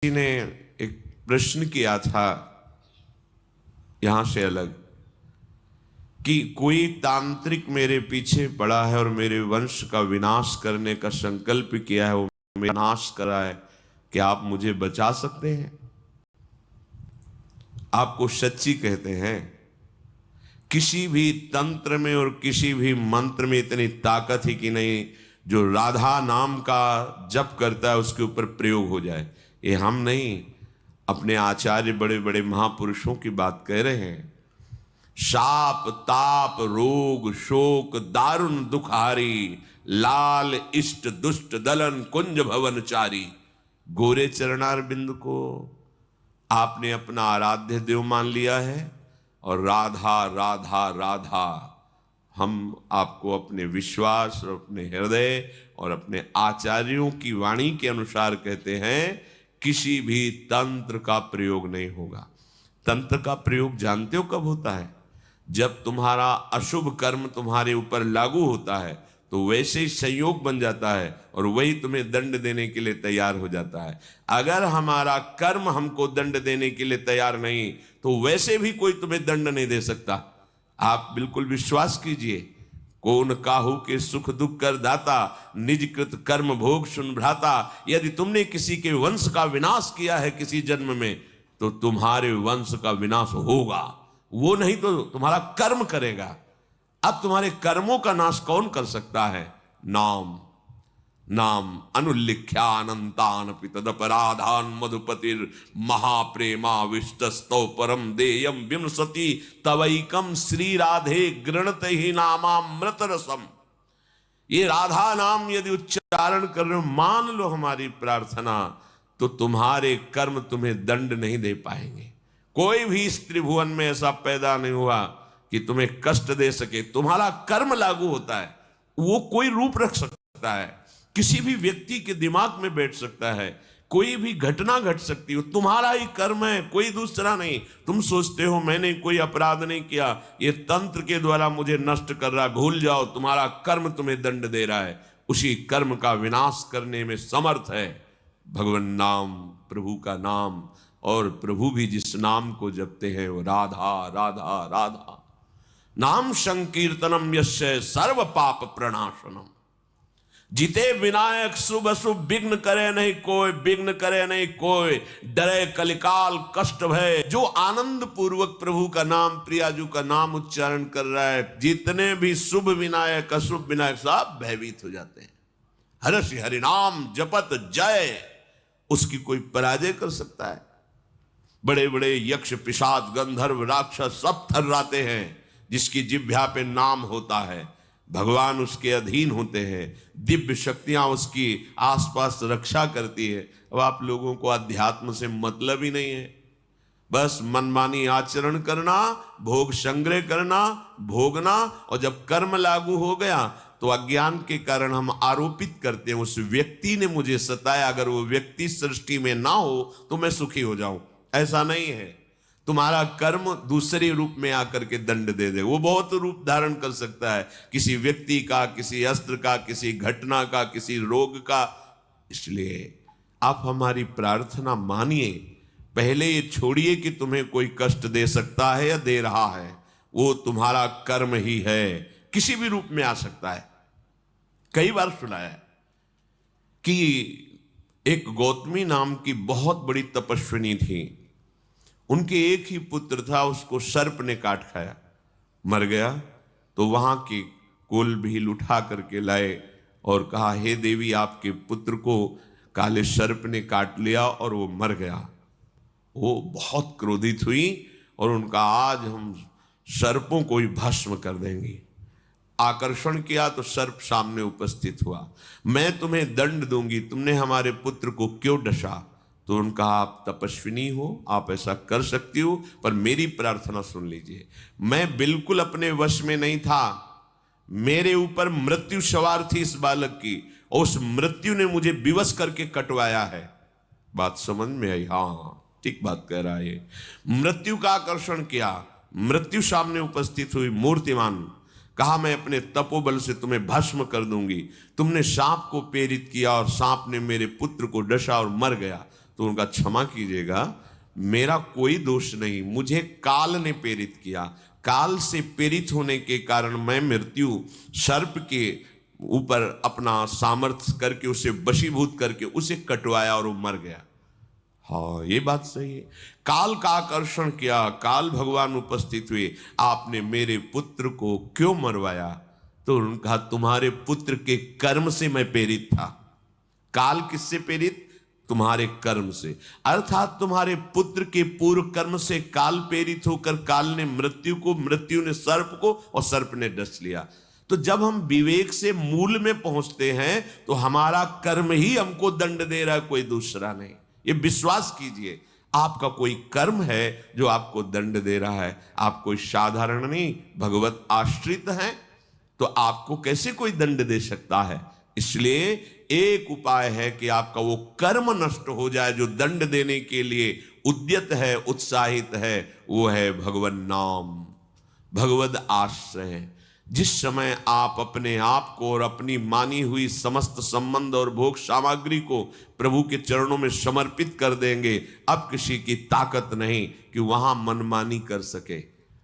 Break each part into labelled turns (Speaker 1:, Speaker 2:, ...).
Speaker 1: किसी ने एक प्रश्न किया था यहां से अलग कि कोई तांत्रिक मेरे पीछे पड़ा है और मेरे वंश का विनाश करने का संकल्प किया है, वो मेरा नाश करा है, क्या आप मुझे बचा सकते हैं? आपको सच्ची कहते हैं, किसी भी तंत्र में और किसी भी मंत्र में इतनी ताकत ही कि नहीं जो राधा नाम का जप करता है उसके ऊपर प्रयोग हो जाए। ये हम नहीं, अपने आचार्य बड़े बड़े महापुरुषों की बात कह रहे हैं। शाप ताप रोग शोक दारुण दुखारी, लाल इष्ट दुष्ट दलन कुंज भवनचारी। गोरे चरणार बिंद को आपने अपना आराध्य देव मान लिया है और राधा राधा राधा हम आपको अपने विश्वास और अपने हृदय और अपने आचार्यों की वाणी के अनुसार कहते हैं, किसी भी तंत्र का प्रयोग नहीं होगा। तंत्र का प्रयोग जानते हो कब होता है? जब तुम्हारा अशुभ कर्म तुम्हारे ऊपर लागू होता है तो वैसे ही संयोग बन जाता है और वही तुम्हें दंड देने के लिए तैयार हो जाता है। अगर हमारा कर्म हमको दंड देने के लिए तैयार नहीं तो वैसे भी कोई तुम्हें दंड नहीं दे सकता। आप बिल्कुल विश्वास कीजिए, कौन काहू के सुख दुख कर दाता, निज कृत कर्म भोग सुन भ्राता। यदि तुमने किसी के वंश का विनाश किया है किसी जन्म में तो तुम्हारे वंश का विनाश होगा, वो नहीं तो तुम्हारा कर्म करेगा। अब तुम्हारे कर्मों का नाश कौन कर सकता है? नाम नाम अनुल्लिख्यानंतान पितदपराधान मधुपतिर महाप्रेमा विष्टस्तौ परम देयम विमसति तवैकम श्री राधे गृणत ही नामामृत रसम। ये राधा नाम यदि उच्चारण कर रहे हो, मान लो हमारी प्रार्थना, तो तुम्हारे कर्म तुम्हें दंड नहीं दे पाएंगे। कोई भी इस त्रिभुवन में ऐसा पैदा नहीं हुआ कि तुम्हें कष्ट दे सके। तुम्हारा कर्म लागू होता है, वो कोई रूप रख सकता है, किसी भी व्यक्ति के दिमाग में बैठ सकता है, कोई भी घटना घट सकती हो, तुम्हारा ही कर्म है, कोई दूसरा नहीं। तुम सोचते हो मैंने कोई अपराध नहीं किया, ये तंत्र के द्वारा मुझे नष्ट कर रहा, भूल जाओ, तुम्हारा कर्म तुम्हें दंड दे रहा है। उसी कर्म का विनाश करने में समर्थ है भगवान नाम, प्रभु का नाम। और प्रभु भी जिस नाम को जपते हैं वो राधा राधा राधा। नाम संकीर्तनम यस्य सर्व पाप प्रणाशनम। जीते विनायक शुभ अशुभ विघ्न करे नहीं कोई, विघ्न करे नहीं कोई, डरे कलिकाल कष्ट भय। जो आनंद पूर्वक प्रभु का नाम, प्रियाजू का नाम उच्चारण कर रहा है, जितने भी शुभ विनायक अशुभ विनायक सब भयभीत हो जाते हैं। हर्ष हरिनाम जपत जय, उसकी कोई पराजय कर सकता है? बड़े बड़े यक्ष पिशाच गंधर्व राक्षस सब थर्राते हैं। जिसकी जिह्वा पे नाम होता है भगवान उसके अधीन होते हैं, दिव्य शक्तियां उसकी आसपास रक्षा करती है। अब आप लोगों को अध्यात्म से मतलब ही नहीं है, बस मनमानी आचरण करना, भोग संग्रह करना, भोगना, और जब कर्म लागू हो गया तो अज्ञान के कारण हम आरोपित करते हैं उस व्यक्ति ने मुझे सताया, अगर वो व्यक्ति सृष्टि में ना हो तो मैं सुखी हो जाऊं। ऐसा नहीं है। तुम्हारा कर्म दूसरे रूप में आकर के दंड दे दे। वो बहुत रूप धारण कर सकता है, किसी व्यक्ति का, किसी अस्त्र का, किसी घटना का, किसी रोग का। इसलिए आप हमारी प्रार्थना मानिए। पहले ये छोड़िए कि तुम्हें कोई कष्ट दे सकता है या दे रहा है, वो तुम्हारा कर्म ही है, किसी भी रूप में आ सकता है। कई बार सुना है कि एक गौतमी नाम की बहुत बड़ी तपस्विनी थी, उनके एक ही पुत्र था, उसको सर्प ने काट खाया, मर गया। तो वहां के कुल भील उठा करके लाए और कहा, हे देवी आपके पुत्र को काले सर्प ने काट लिया और वो मर गया। वो बहुत क्रोधित हुई और उनका आज हम सर्पों को ही भस्म कर देंगे। आकर्षण किया तो सर्प सामने उपस्थित हुआ, मैं तुम्हें दंड दूंगी, तुमने हमारे पुत्र को क्यों डसा? तो उनका, आप तपस्विनी हो, आप ऐसा कर सकती हो, पर मेरी प्रार्थना सुन लीजिए। मैं बिल्कुल अपने वश में नहीं था, मेरे ऊपर मृत्यु सवार थी इस बालक की, और उस मृत्यु ने मुझे विवश करके कटवाया है। बात समझ में आई? हाँ, ठीक बात कह रहा है। मृत्यु का आकर्षण किया, मृत्यु सामने उपस्थित हुई मूर्तिमान, कहा मैं अपने तपोबल से तुम्हें भस्म कर दूंगी। तुमने सांप को प्रेरित किया और सांप ने मेरे पुत्र को डसा और मर गया। तो उनका क्षमा कीजिएगा, मेरा कोई दोष नहीं, मुझे काल ने प्रेरित किया। काल से प्रेरित होने के कारण मैं मृत्यु सर्प के ऊपर अपना सामर्थ्य करके उसे वशीभूत करके उसे कटवाया और वो मर गया। हाँ, ये बात सही है। काल का आकर्षण किया, काल भगवान उपस्थित हुए, आपने मेरे पुत्र को क्यों मरवाया? तो उन्होंने कहा तुम्हारे पुत्र के कर्म से मैं प्रेरित था। काल किससे प्रेरित? तुम्हारे कर्म से, अर्थात तुम्हारे पुत्र के पूर्व कर्म से काल प्रेरित होकर काल ने मृत्यु को, मृत्यु ने सर्प को और सर्प ने डस लिया। तो जब हम विवेक से मूल में पहुंचते हैं तो हमारा कर्म ही हमको दंड दे रहा है, कोई दूसरा नहीं। ये विश्वास कीजिए, आपका कोई कर्म है जो आपको दंड दे रहा है। आप कोई साधारण नहीं, भगवत आश्रित हैं, तो आपको कैसे कोई दंड दे सकता है? इसलिए एक उपाय है कि आपका वो कर्म नष्ट हो जाए जो दंड देने के लिए उद्यत है, उत्साहित है, वो है भगवन नाम, भगवद आश्रय। जिस समय आप अपने आप को और अपनी मानी हुई समस्त संबंध और भोग सामग्री को प्रभु के चरणों में समर्पित कर देंगे, अब किसी की ताकत नहीं कि वहां मनमानी कर सके।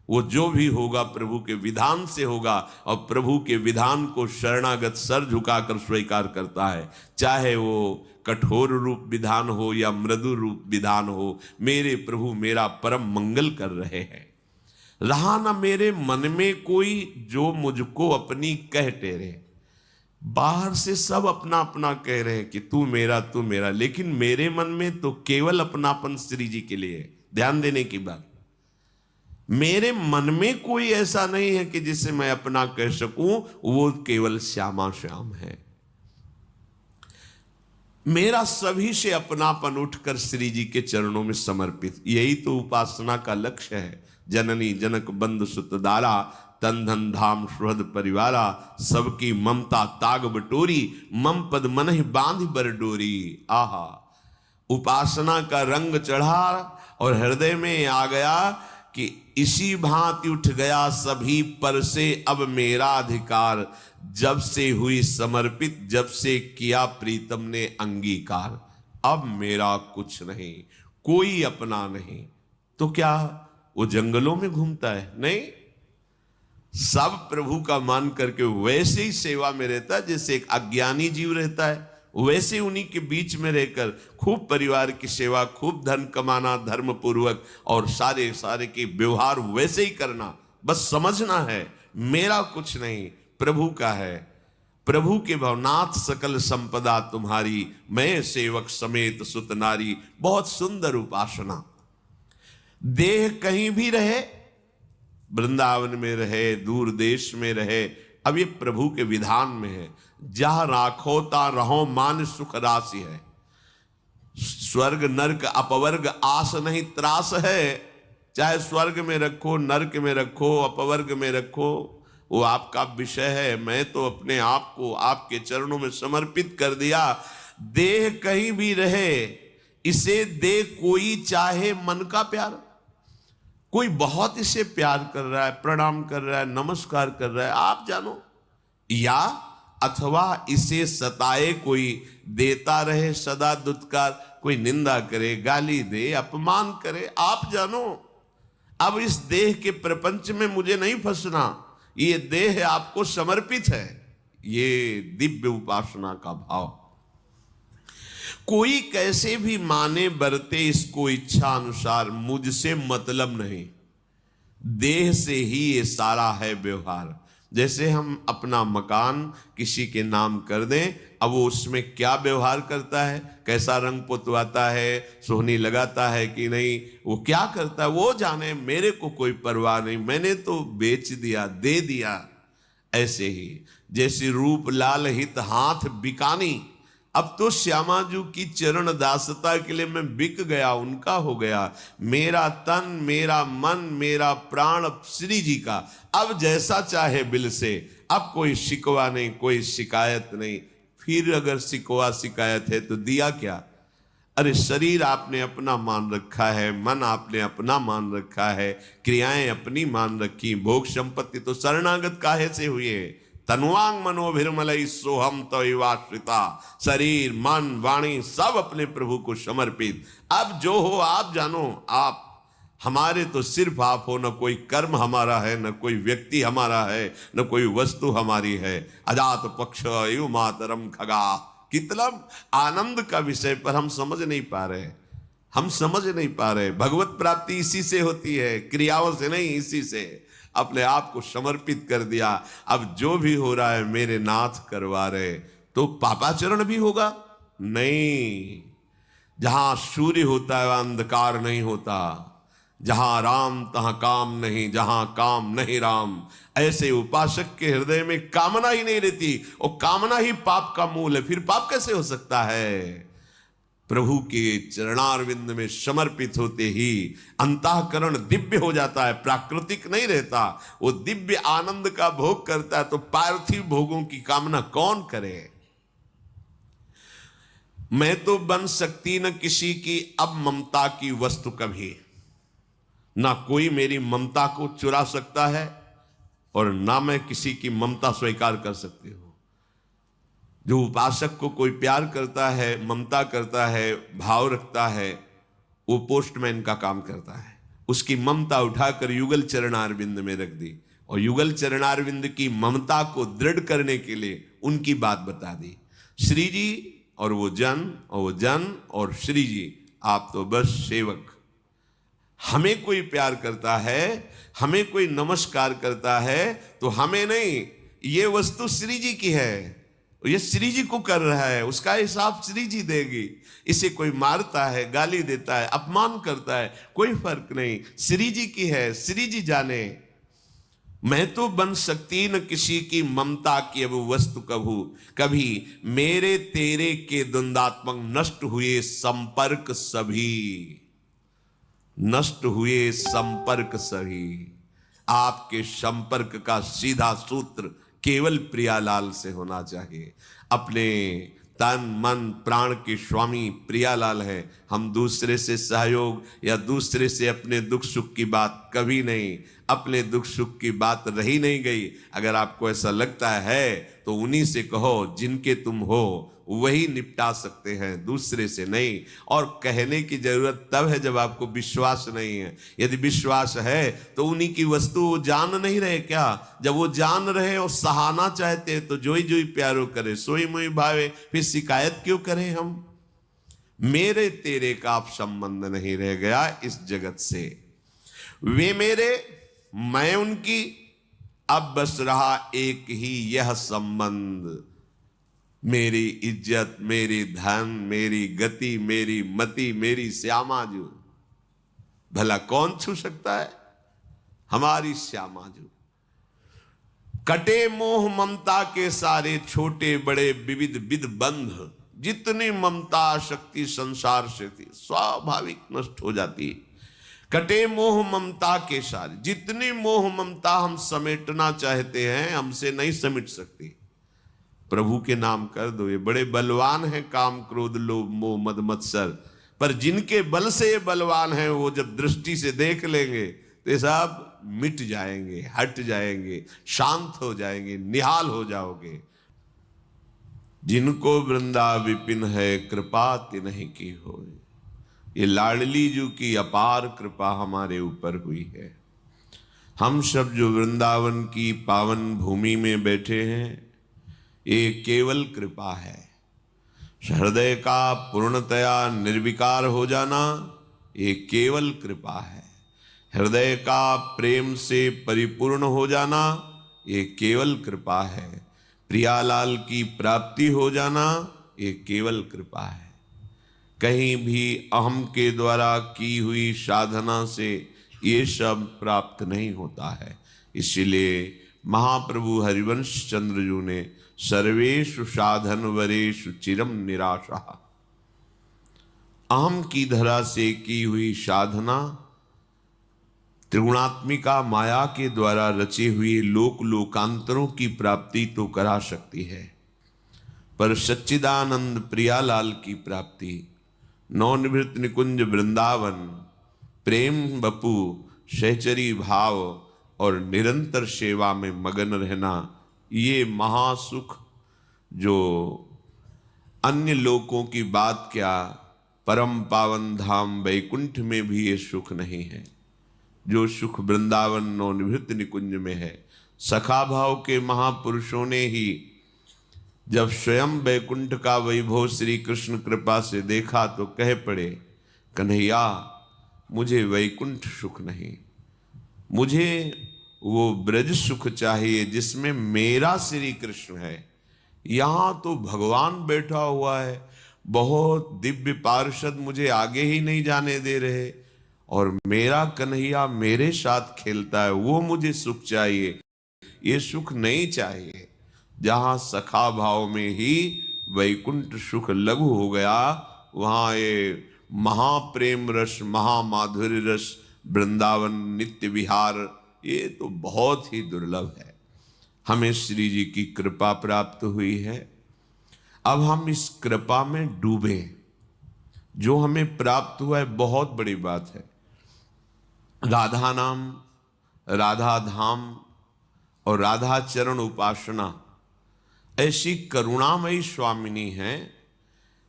Speaker 1: वो जो भी होगा प्रभु के विधान से होगा, और प्रभु के विधान को शरणागत सर झुकाकर स्वीकार करता है, चाहे वो कठोर रूप विधान हो या मृदु रूप विधान हो। मेरे प्रभु मेरा परम मंगल कर रहे हैं। रहा ना मेरे मन में कोई जो मुझको अपनी कह टेरे। बाहर से सब अपना अपना कह रहे हैं कि तू मेरा, लेकिन मेरे मन में तो केवल अपनापन श्री जी के लिए। ध्यान देने की बात, मेरे मन में कोई ऐसा नहीं है कि जिसे मैं अपना कह सकूं, वो केवल श्यामा श्याम है। मेरा सभी से अपनापन उठकर श्री जी के चरणों में समर्पित, यही तो उपासना का लक्ष्य है। जननी जनक बंधु सुत दारा, तन धन धाम सुहृद परिवारा, सबकी ममता ताग बटोरी, मम पद मन ही बांध बर डोरी। आहा, उपासना का रंग चढ़ा और हृदय में आ गया कि इसी भांति उठ गया सभी पर से अब मेरा अधिकार। जब से हुई समर्पित, जब से किया प्रीतम ने अंगीकार, अब मेरा कुछ नहीं, कोई अपना नहीं। तो क्या वो जंगलों में घूमता है? नहीं, सब प्रभु का मान करके वैसे ही सेवा में रहता है जैसे एक अज्ञानी जीव रहता है। वैसे उन्हीं के बीच में रहकर खूब परिवार की सेवा, खूब धन कमाना धर्म पूर्वक, और सारे के व्यवहार वैसे ही करना। बस समझना है मेरा कुछ नहीं, प्रभु का है। प्रभु के भवनाथ सकल संपदा तुम्हारी, मैं सेवक समेत सुत नारी। बहुत सुंदर उपासना। देह कहीं भी रहे, वृंदावन में रहे, दूर देश में रहे, अब ये प्रभु के विधान में है। जहां राखो ता रहो मान सुख राशि है। स्वर्ग नरक अपवर्ग आस नहीं त्रास है। चाहे स्वर्ग में रखो, नरक में रखो, अपवर्ग में रखो, वो आपका विषय है। मैं तो अपने आप को आपके चरणों में समर्पित कर दिया। देह कहीं भी रहे, इसे दे कोई चाहे मन का प्यार। कोई बहुत इसे प्यार कर रहा है, प्रणाम कर रहा है, नमस्कार कर रहा है, आप जानो, या अथवा इसे सताए कोई, देता रहे सदा दुत्कार, कोई निंदा करे, गाली दे, अपमान करे, आप जानो। अब इस देह के प्रपंच में मुझे नहीं फंसना, ये देह आपको समर्पित है। ये दिव्य उपासना का भाव। कोई कैसे भी माने बरते इसको इच्छा अनुसार, मुझसे मतलब नहीं, देह से ही ये सारा है व्यवहार। जैसे हम अपना मकान किसी के नाम कर दें, अब वो उसमें क्या व्यवहार करता है, कैसा रंग पुतवाता है, सोहनी लगाता है कि नहीं, वो क्या करता है वो जाने, मेरे को कोई परवाह नहीं, मैंने तो बेच दिया, दे दिया। ऐसे ही जैसे रूप लाल हित हाथ बिकानी, अब तो श्यामाजू की चरण दासता के लिए मैं बिक गया, उनका हो गया। मेरा तन, मेरा मन, मेरा प्राण श्री जी का। अब जैसा चाहे बिल से, अब कोई शिकवा नहीं, कोई शिकायत नहीं। फिर अगर शिकवा शिकायत है तो दिया क्या? अरे शरीर आपने अपना मान रखा है, मन आपने अपना मान रखा है, क्रियाएं अपनी मान रखी, भोग संपत्ति तो शरणागत काहे से हुई है? तनुवांग मनोभिर्मलई सोहम तवैवाश्रिता, शरीर मन वाणी सब अपने प्रभु को समर्पित। अब जो हो आप जानो, आप हमारे तो सिर्फ आप हो, न कोई कर्म हमारा है, न कोई व्यक्ति हमारा है, न कोई वस्तु हमारी है। अजात पक्ष एवं मातरम खगा। कितना आनंद का विषय पर हम समझ नहीं पा रहे, हम समझ नहीं पा रहे। भगवत प्राप्ति इसी से होती है, क्रियाओं से नहीं, इसी से। अपने आप को समर्पित कर दिया, अब जो भी हो रहा है मेरे नाथ करवा रहे। तो पापाचरण भी होगा नहीं। जहां सूर्य होता है वहां अंधकार नहीं होता, जहां राम तहां काम नहीं, जहां काम नहीं राम। ऐसे उपासक के हृदय में कामना ही नहीं रहती, और कामना ही पाप का मूल है। फिर पाप कैसे हो सकता है? प्रभु के चरणारविंद में समर्पित होते ही अंतःकरण दिव्य हो जाता है, प्राकृतिक नहीं रहता। वो दिव्य आनंद का भोग करता है। तो पार्थिव भोगों की कामना कौन करे? मैं तो बन सकती न किसी की अब ममता की वस्तु कभी, ना कोई मेरी ममता को चुरा सकता है, और ना मैं किसी की ममता स्वीकार कर सकती हूं। जो उपासक को कोई प्यार करता है, ममता करता है, भाव रखता है, वो पोस्टमैन का काम करता है। उसकी ममता उठाकर युगल चरणारविंद में रख दी, और युगल चरणारविंद की ममता को दृढ़ करने के लिए उनकी बात बता दी। श्री जी और वो जन, और वो जन और श्री जी, आप तो बस सेवक। हमें कोई प्यार करता है, हमें कोई नमस्कार करता है, तो हमें नहीं, ये वस्तु श्री जी की है, ये श्री जी को कर रहा है, उसका हिसाब श्री जी देगी। इसे कोई मारता है, गाली देता है, अपमान करता है, कोई फर्क नहीं, श्री जी की है, श्री जी जाने। मैं तो बन सकती न किसी की ममता की अब वस्तु कभू, कभी मेरे तेरे के द्वंद्वात्मक नष्ट हुए संपर्क सभी, नष्ट हुए संपर्क सभी। आपके संपर्क का सीधा सूत्र केवल प्रियालाल से होना चाहिए। अपने तन मन प्राण के स्वामी प्रियालाल है। हम दूसरे से सहयोग या दूसरे से अपने दुख सुख की बात कभी नहीं, अपने दुख सुख की बात रही नहीं गई। अगर आपको ऐसा लगता है तो उन्हीं से कहो, जिनके तुम हो वही निपटा सकते हैं, दूसरे से नहीं। और कहने की जरूरत तब है जब आपको विश्वास नहीं है। यदि विश्वास है तो उन्हीं की वस्तु वो जान नहीं रहे क्या? जब वो जान रहे और सहाना चाहते तो जोई जोई प्यारो करे, सोई मोई भावे, फिर शिकायत क्यों करें हम? मेरे तेरे का आप संबंध नहीं रह गया इस जगत से। वे मेरे, मैं उनकी, अब बस रहा एक ही यह संबंध। मेरी इज्जत, मेरी धन, मेरी गति, मेरी मति, मेरी श्यामाजू, भला कौन छू सकता है? हमारी श्यामाजू। कटे मोह ममता के सारे छोटे बड़े विविध विध बंध। जितनी ममता शक्ति संसार से थी स्वाभाविक नष्ट हो जाती। कटे मोह ममता के सारे, जितनी मोह ममता हम समेटना चाहते हैं हमसे नहीं समेट सकती। प्रभु के नाम कर दो। ये बड़े बलवान हैं, काम क्रोध लोभ मोह मद मत्सर, पर जिनके बल से ये बलवान हैं वो जब दृष्टि से देख लेंगे तो ये सब मिट जाएंगे, हट जाएंगे, शांत हो जाएंगे, निहाल हो जाओगे। जिनको वृंदा विपिन है कृपा तिन्हीं की होए। ये लाडली जू की अपार कृपा हमारे ऊपर हुई है। हम सब जो वृंदावन की पावन भूमि में बैठे हैं, ये केवल कृपा है। हृदय का पूर्णतया निर्विकार हो जाना ये केवल कृपा है। हृदय का प्रेम से परिपूर्ण हो जाना ये केवल कृपा है। प्रियालाल की प्राप्ति हो जाना ये केवल कृपा है। कहीं भी अहम के द्वारा की हुई साधना से ये सब प्राप्त नहीं होता है। इसीलिए महाप्रभु हरिवंश चंद्रजू ने सर्वेषु साधन वरेषु चिरम निराशा, अहम की धरा से की हुई साधना त्रिगुणात्मिका माया के द्वारा रचे हुए लोक लोकांतरों की प्राप्ति तो करा सकती है, पर सच्चिदानंद प्रियालाल की प्राप्ति, नवनिवृत्त निकुंज वृंदावन, प्रेम बपू, सहचरी भाव और निरंतर सेवा में मगन रहना ये महासुख जो अन्य लोकों की बात क्या, परम पावन धाम वैकुंठ में भी ये सुख नहीं है जो सुख वृंदावन नवनिभृत निकुंज में है। सखा भाव के महापुरुषों ने ही जब स्वयं वैकुंठ का वैभव श्री कृष्ण कृपा से देखा तो कह पड़े, कन्हैया मुझे वैकुंठ सुख नहीं, मुझे वो ब्रज सुख चाहिए जिसमें मेरा श्री कृष्ण है। यहाँ तो भगवान बैठा हुआ है, बहुत दिव्य पार्षद मुझे आगे ही नहीं जाने दे रहे, और मेरा कन्हैया मेरे साथ खेलता है, वो मुझे सुख चाहिए, ये सुख नहीं चाहिए। जहाँ सखा भाव में ही वैकुंठ सुख लघु हो गया, वहाँ ये महाप्रेम रस, महामाधुर्य रस, वृंदावन नित्य विहार, ये तो बहुत ही दुर्लभ है। हमें श्री जी की कृपा प्राप्त हुई है, अब हम इस कृपा में डूबे। जो हमें प्राप्त हुआ है बहुत बड़ी बात है। राधा नाम, राधा धाम और राधा चरण उपासना ऐसी करुणामयी स्वामिनी है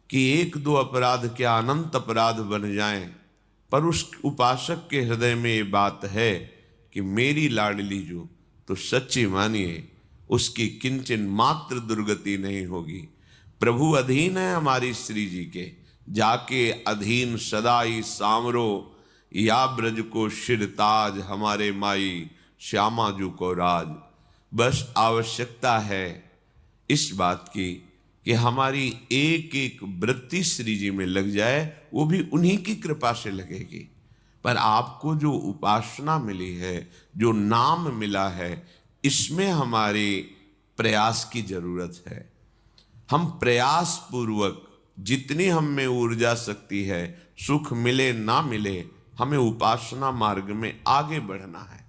Speaker 1: कि एक दो अपराध क्या अनंत अपराध बन जाएं, पर उस उपासक के हृदय में ये बात है कि मेरी लाडली जो, तो सच्ची मानिए उसकी किंचन मात्र दुर्गति नहीं होगी। प्रभु अधीन है हमारी श्री जी के, जाके अधीन सदाई सामरो, या ब्रज को शिर ताज, हमारे माई श्यामा जू को राज। बस आवश्यकता है इस बात की कि हमारी एक एक वृत्ति श्री जी में लग जाए, वो भी उन्हीं की कृपा से लगेगी। पर आपको जो उपासना मिली है, जो नाम मिला है, इसमें हमारे प्रयास की जरूरत है। हम प्रयास पूर्वक जितनी हम में ऊर्जा शक्ति है, सुख मिले ना मिले, हमें उपासना मार्ग में आगे बढ़ना है।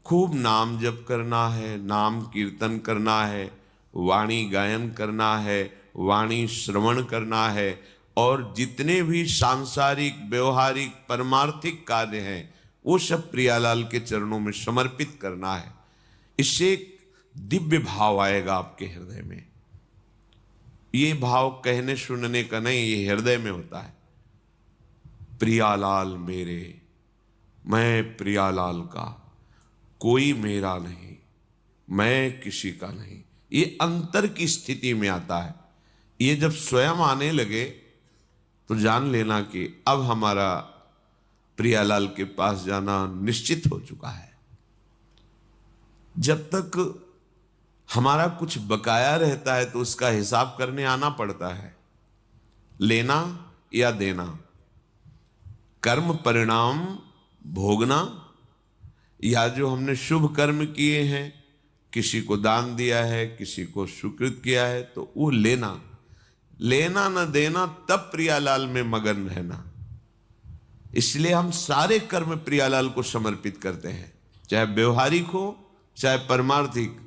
Speaker 1: खूब नाम जप करना है, नाम कीर्तन करना है, वाणी गायन करना है, वाणी श्रवण करना है, और जितने भी सांसारिक व्यवहारिक परमार्थिक कार्य हैं वो सब प्रियालाल के चरणों में समर्पित करना है। इससे एक दिव्य भाव आएगा आपके हृदय में। ये भाव कहने सुनने का नहीं, ये हृदय में होता है। प्रियालाल मेरे, मैं प्रियालाल का, कोई मेरा नहीं, मैं किसी का नहीं, ये अंतर की स्थिति में आता है। ये जब स्वयं आने लगे तो जान लेना कि अब हमारा प्रियालाल के पास जाना निश्चित हो चुका है। जब तक हमारा कुछ बकाया रहता है तो उसका हिसाब करने आना पड़ता है, लेना या देना, कर्म परिणाम भोगना, या जो हमने शुभ कर्म किए हैं, किसी को दान दिया है, किसी को स्वीकृत किया है, तो वो लेना, लेना न देना, तब प्रियालाल में मगन रहना। इसलिए हम सारे कर्म प्रियालाल को समर्पित करते हैं, चाहे व्यवहारिक हो चाहे परमार्थिक,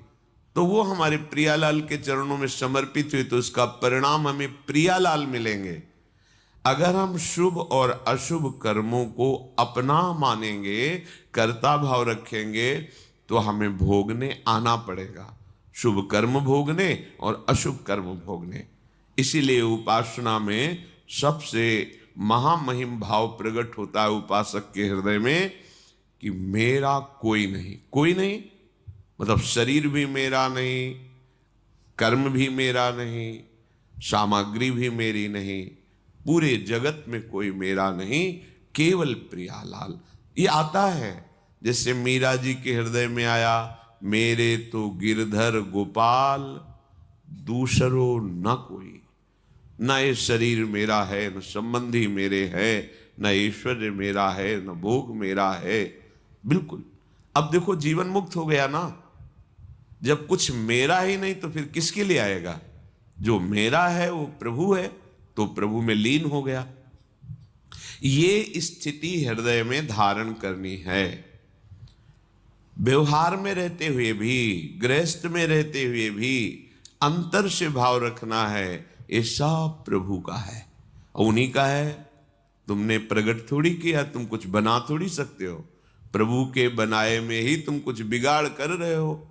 Speaker 1: तो वो हमारे प्रियालाल के चरणों में समर्पित हुए तो उसका परिणाम हमें प्रियालाल मिलेंगे। अगर हम शुभ और अशुभ कर्मों को अपना मानेंगे, कर्ता भाव रखेंगे, तो हमें भोगने आना पड़ेगा, शुभ कर्म भोगने और अशुभ कर्म भोगने। इसीलिए उपासना में सबसे महामहिम भाव प्रकट होता है उपासक के हृदय में कि मेरा कोई नहीं। कोई नहीं मतलब शरीर भी मेरा नहीं, कर्म भी मेरा नहीं, सामग्री भी मेरी नहीं, पूरे जगत में कोई मेरा नहीं, केवल प्रियालाल। ये आता है जैसे मीरा जी के हृदय में आया, मेरे तो गिरधर गोपाल दूसरो न कोई, न ये शरीर मेरा है, न संबंधी मेरे हैं, न ऐश्वर्य मेरा है, न भोग मेरा है। बिल्कुल। अब देखो जीवन मुक्त हो गया ना, जब कुछ मेरा ही नहीं तो फिर किसके लिए आएगा? जो मेरा है वो प्रभु है, तो प्रभु में लीन हो गया। ये स्थिति हृदय में धारण करनी है। व्यवहार में रहते हुए भी, गृहस्थ में रहते हुए भी अंतर से भाव रखना है, ये सब प्रभु का है, उन्हीं का है। तुमने प्रकट थोड़ी किया, तुम कुछ बना थोड़ी सकते हो। प्रभु के बनाए में ही तुम कुछ बिगाड़ कर रहे हो।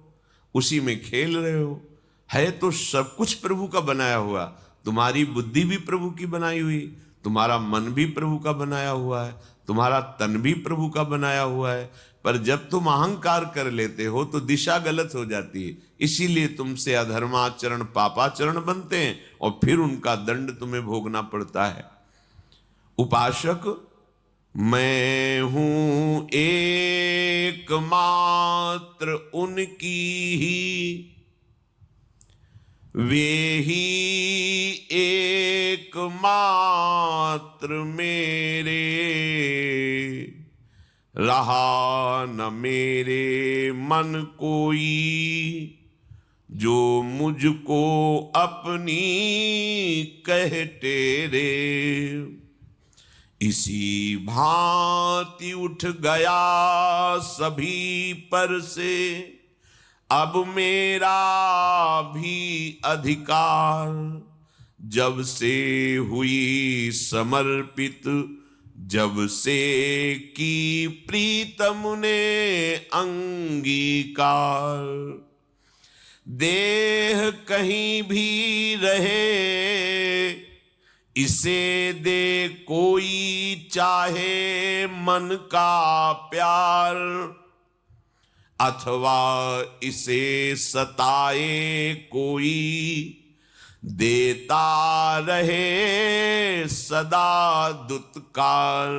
Speaker 1: उसी में खेल रहे हो। है तो सब कुछ प्रभु का बनाया हुआ, तुम्हारी बुद्धि भी प्रभु की बनाई हुई, तुम्हारा मन भी प्रभु का बनाया हुआ है, तुम्हारा तन भी प्रभु का बनाया हुआ है। पर जब तुम अहंकार कर लेते हो तो दिशा गलत हो जाती है, इसीलिए तुमसे अधर्माचरण पापाचरण बनते हैं और फिर उनका दंड तुम्हें भोगना पड़ता है। उपासक, मैं हूं एकमात्र उनकी ही, वे ही एकमात्र मेरे, रहा न मेरे मन कोई, जो मुझको अपनी कह टेरे। इसी भांति उठ गया सभी पर से अब मेरा भी अधिकार, जब से हुई समर्पित, जब से की प्रीतम ने अंगीकार। देह कहीं भी रहे, इसे दे कोई चाहे मन का प्यार, अथवा इसे सताए कोई, देता रहे सदा दुत्कार।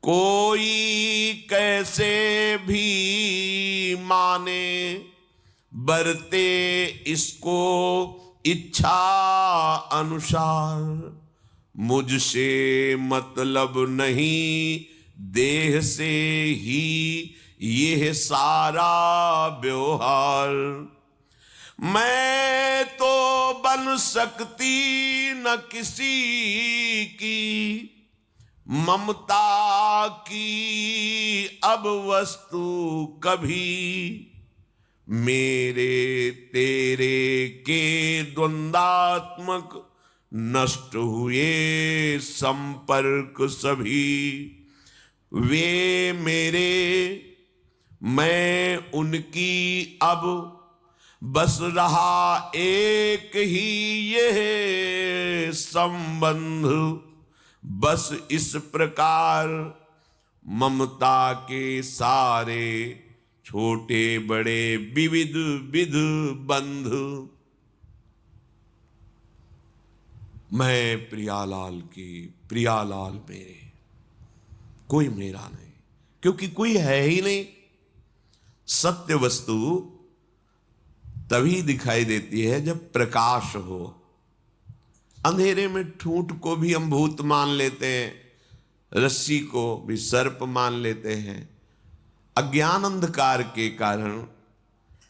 Speaker 1: कोई कैसे भी माने, बरते इसको इच्छा अनुसार, मुझसे मतलब नहीं देह से ही यह सारा व्यवहार। मैं तो बन सकती न किसी की ममता की अब वस्तु कभी, मेरे तेरे के द्वंद्वात्मक नष्ट हुए संपर्क सभी। वे मेरे, मैं उनकी, अब बस रहा एक ही यह संबंध। बस इस प्रकार ममता के सारे छोटे बड़े विविध विध बंध। मैं प्रियालाल की, प्रियालाल मेरे, कोई मेरा नहीं, क्योंकि कोई है ही नहीं। सत्य वस्तु तभी दिखाई देती है जब प्रकाश हो। अंधेरे में ठूंठ को भी हम भूत मान लेते हैं, रस्सी को भी सर्प मान लेते हैं। अज्ञान अंधकार के कारण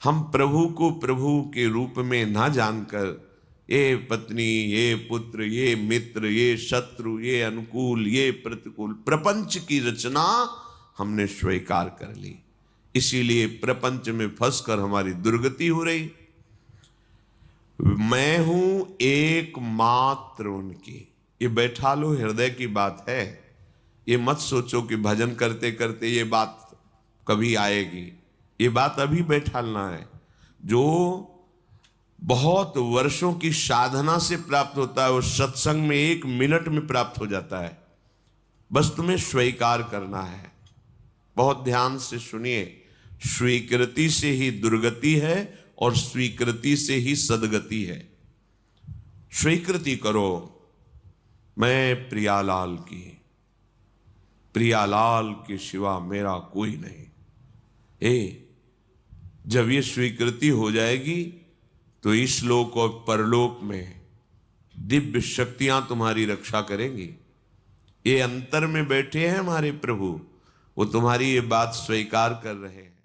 Speaker 1: हम प्रभु को प्रभु के रूप में ना जानकर ये पत्नी, ये पुत्र, ये मित्र, ये शत्रु, ये अनुकूल, ये प्रतिकूल, प्रपंच की रचना हमने स्वीकार कर ली। इसीलिए प्रपंच में फंसकर हमारी दुर्गति हो रही। मैं हूं एकमात्र उनकी, ये बैठा लो, हृदय की बात है। ये मत सोचो कि भजन करते करते ये बात कभी आएगी। ये बात अभी बैठालना है। जो बहुत वर्षों की साधना से प्राप्त होता है वो सत्संग में 1 मिनट में प्राप्त हो जाता है। बस तुम्हें स्वीकार करना है। बहुत ध्यान से सुनिए, स्वीकृति से ही दुर्गति है और स्वीकृति से ही सदगति है। स्वीकृति करो, मैं प्रियालाल की, प्रियालाल के सिवा मेरा कोई नहीं। जब ये स्वीकृति हो जाएगी तो इस लोक और परलोक में दिव्य शक्तियां तुम्हारी रक्षा करेंगी। ये अंतर में बैठे हैं हमारे प्रभु, वो तुम्हारी ये बात स्वीकार कर रहे हैं।